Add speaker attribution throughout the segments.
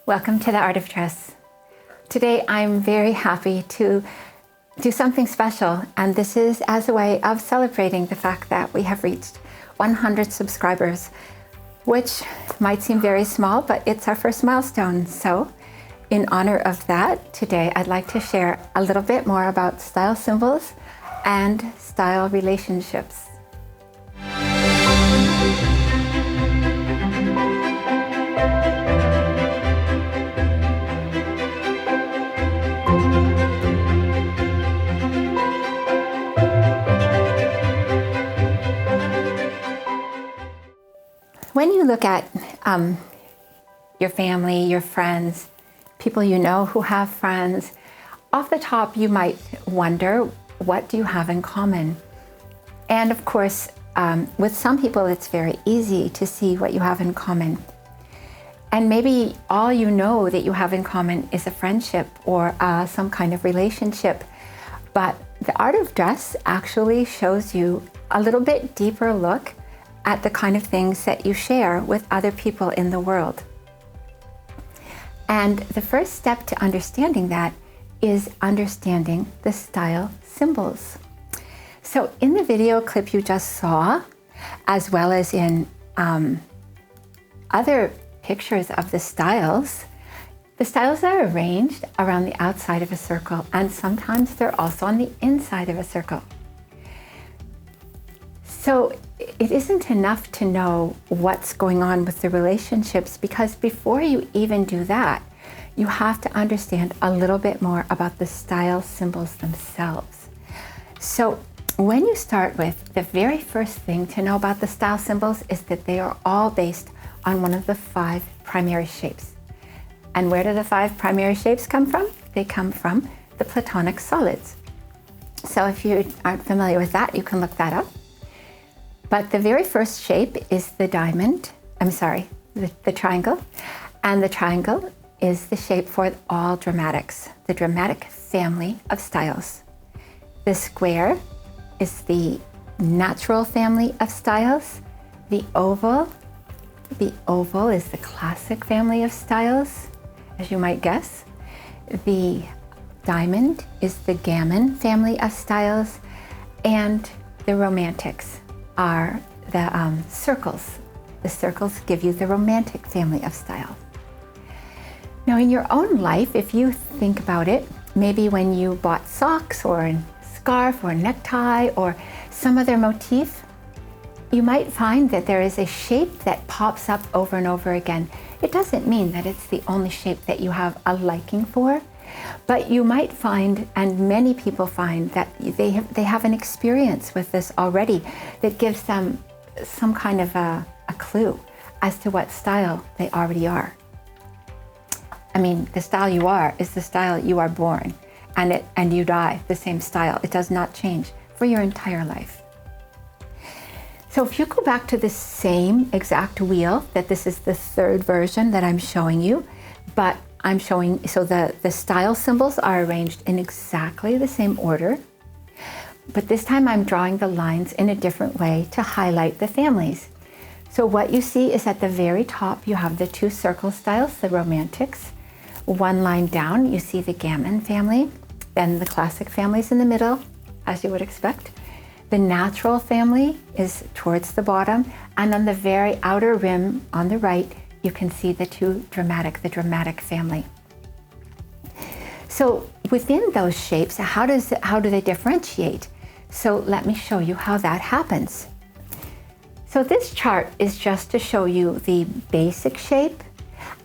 Speaker 1: Welcome to the Art of Dress. Today I'm very happy to do something special, and this is as a way of celebrating the fact that we have reached 100 subscribers, which might seem very small, but it's our first milestone. So in honor of that, today I'd like to share a little bit more about style symbols and style relationships. When you look at your family, your friends, people you know who have friends, off the top you might wonder, what do you have in common? And of course, with some people it's very easy to see what you have in common. And maybe all you know that you have in common is a friendship or some kind of relationship. But the Art of Dress actually shows you a little bit deeper look at the kind of things that you share with other people in the world. And the first step to understanding that is understanding the style symbols. So in the video clip you just saw, as well as in other pictures of the styles are arranged around the outside of a circle, and sometimes they're also on the inside of a circle. So it isn't enough to know what's going on with the relationships, because before you even do that, you have to understand a little bit more about the style symbols themselves. So when you start with, the very first thing to know about the style symbols is that they are all based on one of the 5 primary shapes. And where do the 5 primary shapes come from? They come from the Platonic solids. So if you aren't familiar with that, you can look that up. But the very first shape is the triangle. And the triangle is the shape for all dramatics, the dramatic family of styles. The square is the natural family of styles. The oval is the classic family of styles, as you might guess. The diamond is the gammon family of styles. And the romantics are the circles. The circles give you the romantic family of style. Now in your own life, if you think about it, maybe when you bought socks or a scarf or a necktie or some other motif, you might find that there is a shape that pops up over and over again. It doesn't mean that it's the only shape that you have a liking for, but you might find, and many people find, that they have an experience with this already that gives them some kind of a clue as to what style they already are. I mean, the style you are is the style you are born, and you die the same style. It does not change for your entire life. So if you go back to the same exact wheel, that this is the 3rd version that I'm showing you, but I'm showing, so the style symbols are arranged in exactly the same order, but this time I'm drawing the lines in a different way to highlight the families. So what you see is at the very top, you have the 2 circle styles, the romantics. 1 line down, you see the gammon family, then the classic families in the middle, as you would expect. The natural family is towards the bottom, and on the very outer rim on the right, you can see the dramatic family. So within those shapes, how do they differentiate? So let me show you how that happens. So this chart is just to show you the basic shape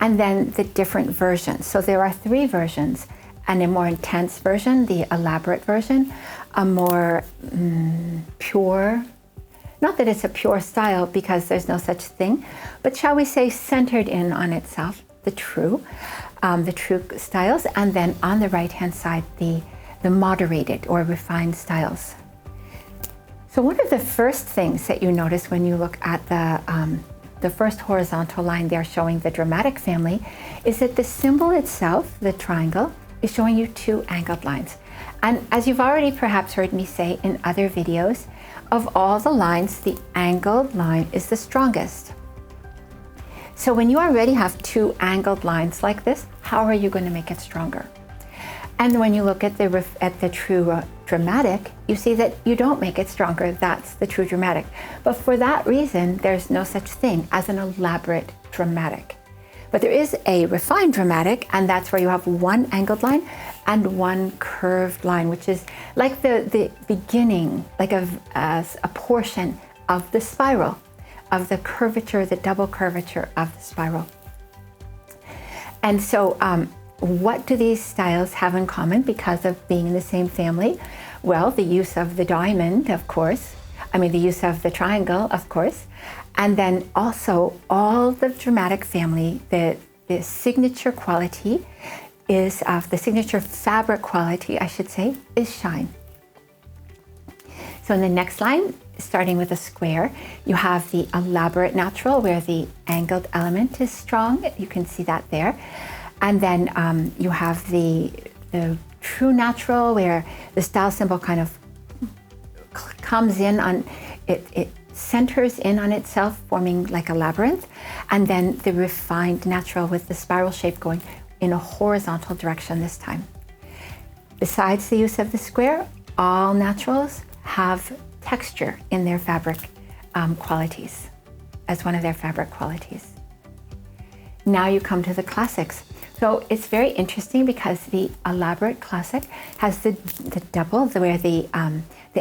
Speaker 1: and then the different versions. So there are 3 versions, and a more intense version, the elaborate version, a more pure, not that it's a pure style because there's no such thing, but shall we say centered in on itself, the true styles, and then on the right-hand side, the moderated or refined styles. So one of the first things that you notice when you look at the first horizontal line there showing the dramatic family is that the symbol itself, the triangle, is showing you 2 angled lines. And as you've already perhaps heard me say in other videos, of all the lines, the angled line is the strongest. So when you already have two angled lines like this, how are you going to make it stronger? And when you look at the true dramatic, you see that you don't make it stronger. That's the true dramatic. But for that reason, there's no such thing as an elaborate dramatic. But there is a refined dramatic, and that's where you have one angled line and one curved line, which is like the beginning, like a portion of the spiral, of the curvature, the double curvature of the spiral. And so what do these styles have in common because of being in the same family? Well, the use of the diamond, of course. The use of the triangle, of course. And then also all the dramatic family, the signature quality is of the signature fabric quality, I should say, is shine. So in the next line, starting with a square, you have the elaborate natural where the angled element is strong. You can see that there. And then you have the true natural where the style symbol kind of comes in on it centers in on itself, forming like a labyrinth. And then the refined natural with the spiral shape going in a horizontal direction this time. Besides the use of the square, all naturals have texture in their fabric qualities as one of their fabric qualities. Now you come to the classics. So it's very interesting because the elaborate classic has the double where the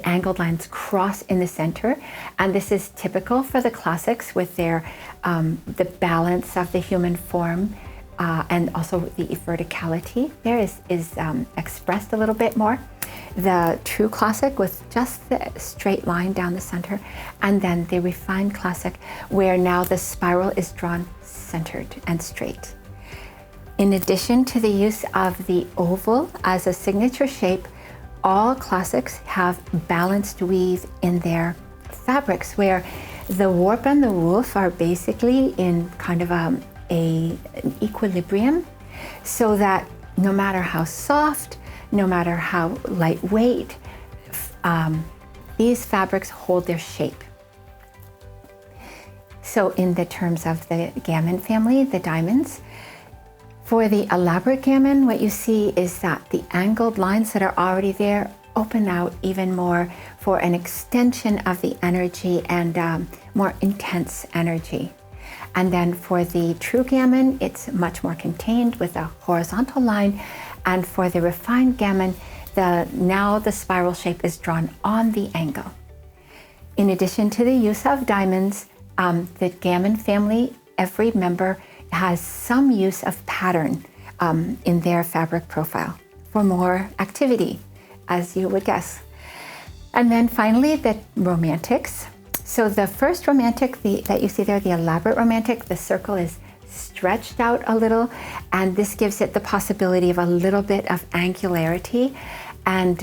Speaker 1: angled lines cross in the center, and this is typical for the classics with their the balance of the human form and also the verticality there is expressed a little bit more. The true classic with just the straight line down the center, and then the refined classic where now the spiral is drawn centered and straight. In addition to the use of the oval as a signature shape, all classics have balanced weave in their fabrics where the warp and the woof are basically in kind of an equilibrium, so that no matter how soft, no matter how lightweight, these fabrics hold their shape. So in the terms of the gammon family, the diamonds, for the elaborate gammon, what you see is that the angled lines that are already there open out even more for an extension of the energy and more intense energy. And then for the true gammon, it's much more contained with a horizontal line. And for the refined gammon, now the spiral shape is drawn on the angle. In addition to the use of diamonds, the gammon family, every member has some use of pattern in their fabric profile for more activity, as you would guess. And then finally, the romantics. So the first romantic that you see there, the elaborate romantic, the circle is stretched out a little, and this gives it the possibility of a little bit of angularity. And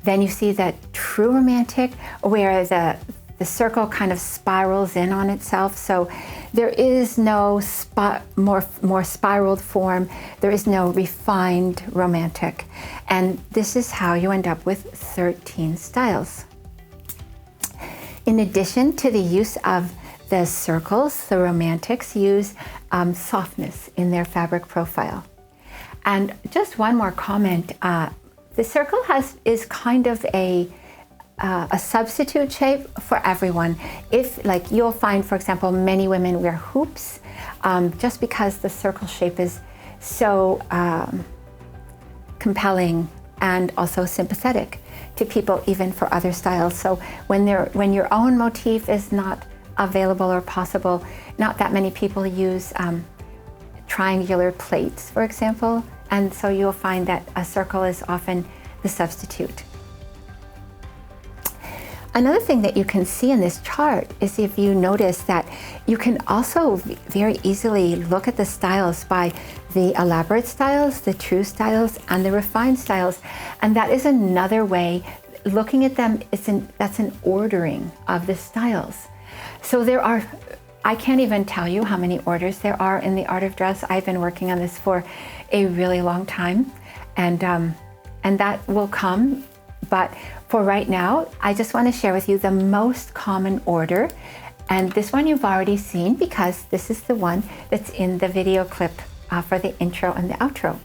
Speaker 1: then you see that true romantic where the circle kind of spirals in on itself. So there is no more spiraled form. There is no refined romantic. And this is how you end up with 13 styles. In addition to the use of the circles, the romantics use softness in their fabric profile. And just one more comment, the circle is kind of a substitute shape for everyone. If, like, you'll find, for example, many women wear hoops just because the circle shape is so compelling and also sympathetic to people, even for other styles. So when your own motif is not available or possible, not that many people use triangular plates, for example, and so you'll find that a circle is often the substitute. Another thing that you can see in this chart is, if you notice, that you can also very easily look at the styles by the elaborate styles, the true styles, and the refined styles. And that is another way, looking at them, that's an ordering of the styles. So there are, I can't even tell you how many orders there are in the art of dress. I've been working on this for a really long time, and that will come. But for right now, I just want to share with you the most common order And this one you've already seen because this is the one that's in the video clip for the intro and the outro.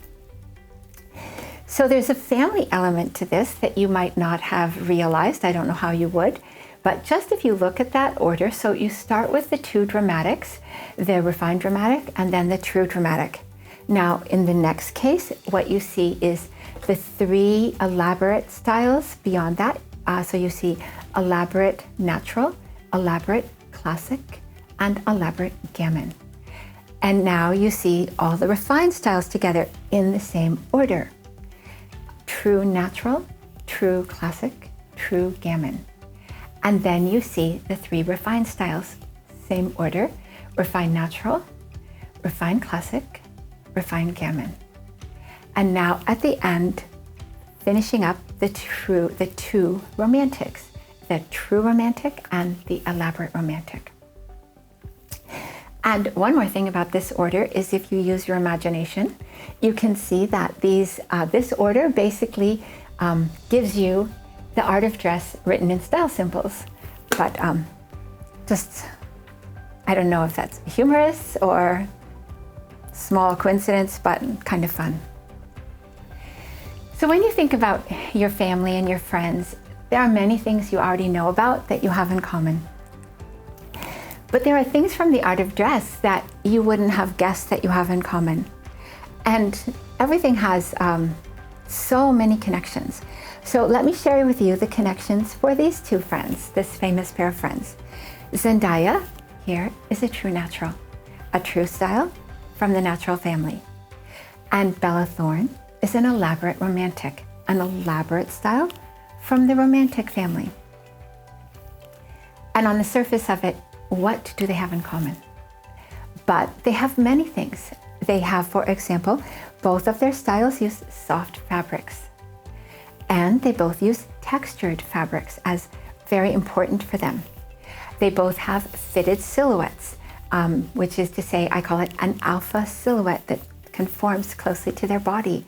Speaker 1: So there's a family element to this that you might not have realized. I don't know how you would, but just if you look at that order, so you start with the two dramatics, the refined dramatic and then the true dramatic. Now, in the next case, what you see is the three elaborate styles beyond that. So you see elaborate natural, elaborate classic, and elaborate gammon. And now you see all the refined styles together in the same order. True natural, true classic, true gammon. And then you see the three refined styles, same order, refined natural, refined classic, refined gammon. And now at the end, finishing up the two romantics, the true romantic and the elaborate romantic. And one more thing about this order is if you use your imagination, you can see that this order basically gives you the art of dress written in style symbols. But I don't know if that's humorous or small coincidence, but kind of fun. So when you think about your family and your friends, there are many things you already know about that you have in common. But there are things from the art of dress that you wouldn't have guessed that you have in common. And everything has so many connections. So let me share with you the connections for these two friends, this famous pair of friends. Zendaya here is a true natural, a true style from the natural family. And Bella Thorne is an elaborate romantic, an elaborate style from the romantic family. And on the surface of it, what do they have in common? But they have many things. They have, for example, both of their styles use soft fabrics. And they both use textured fabrics as very important for them. They both have fitted silhouettes, which is to say, I call it an alpha silhouette that conforms closely to their body.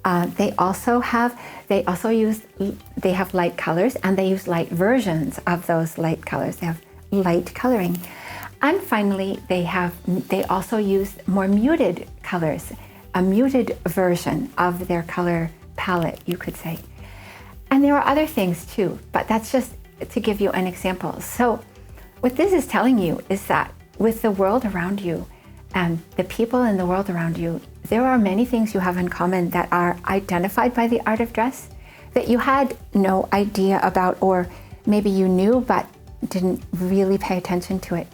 Speaker 1: They have light colors and they use light versions of those light colors. They have light coloring. And finally, they also use more muted colors, a muted version of their color palette, you could say. And there are other things too, but that's just to give you an example. So what this is telling you is that with the world around you and the people in the world around you, there are many things you have in common that are identified by the art of dress that you had no idea about, or maybe you knew but didn't really pay attention to it.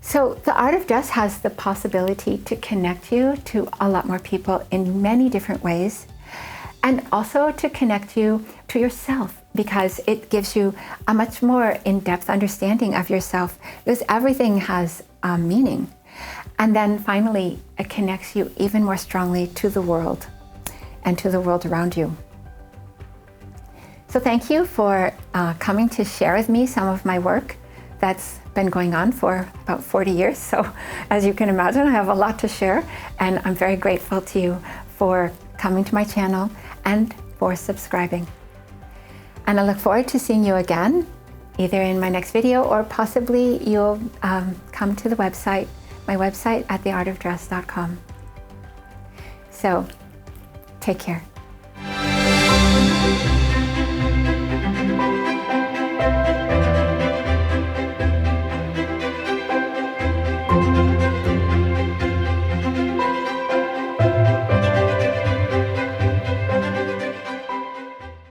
Speaker 1: So the art of dress has the possibility to connect you to a lot more people in many different ways, and also to connect you to yourself, because it gives you a much more in-depth understanding of yourself, because everything has meaning. And then finally, it connects you even more strongly to the world and to the world around you. So thank you for coming to share with me some of my work that's been going on for about 40 years. So as you can imagine, I have a lot to share, and I'm very grateful to you for coming to my channel and for subscribing. And I look forward to seeing you again, either in my next video or possibly you'll come to the website, my website at theartofdress.com. So take care.